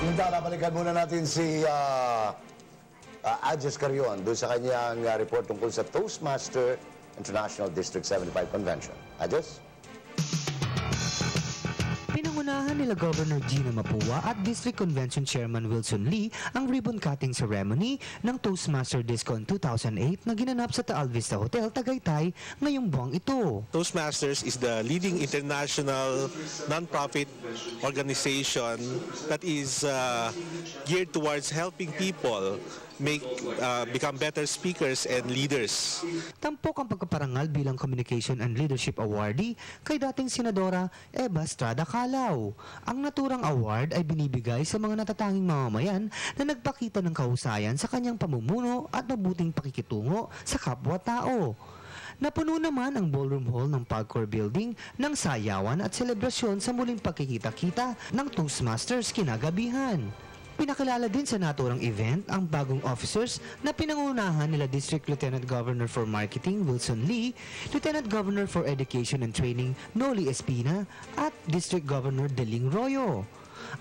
Samantala, balikan muna natin si Adjes Carrion doon sa kanyang report tungkol sa Toastmaster International District 75 Convention. Adjes? Pinangunahan nila Governor Gina Mapua at District Convention Chairman Wilson Lee ang ribbon-cutting ceremony ng Toastmaster Discon 2008 na ginanap sa Taal Vista Hotel, Tagaytay ngayong buwang ito. Toastmasters is the leading international non-profit organization that is geared towards helping people become better speakers and leaders. Tampok ang pagkaparangal bilang Communication and Leadership Awardee kay dating Senadora Eva Estrada Calao. Ang naturang award ay binibigay sa mga natatanging mamamayan na nagpakita ng kahusayan sa kanyang pamumuno at mabuting pakikitungo sa kapwa-tao. Napuno naman ang ballroom hall ng Pagcor Building ng sayawan at selebrasyon sa muling pagkikita-kita ng Toastmasters kinagabihan. Pinakilala din sa naturang event ang bagong officers na pinangunahan nila District Lieutenant Governor for Marketing Wilson Lee, Lieutenant Governor for Education and Training Noli Espina at District Governor Deling Royo.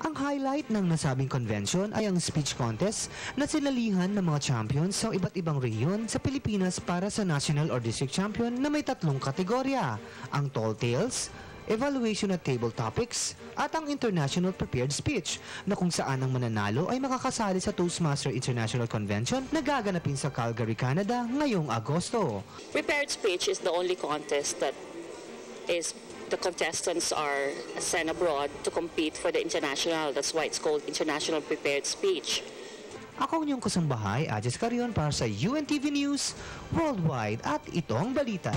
Ang highlight ng nasabing convention ay ang speech contest na sinalihan ng mga champions sa iba't ibang rehiyon sa Pilipinas para sa national or district champion na may 3 kategorya, ang Tall Tales, Evaluation at Table Topics, at ang International Prepared Speech na kung saan ang mananalo ay makakasali sa Toastmaster International Convention na gaganapin sa Calgary, Canada ngayong Agosto. Prepared Speech is the only contest that is the contestants are sent abroad to compete for the international. That's why it's called International Prepared Speech. Ako ang inyong kasambahay, Adjes Carrion para sa UNTV News Worldwide at ito ang balita.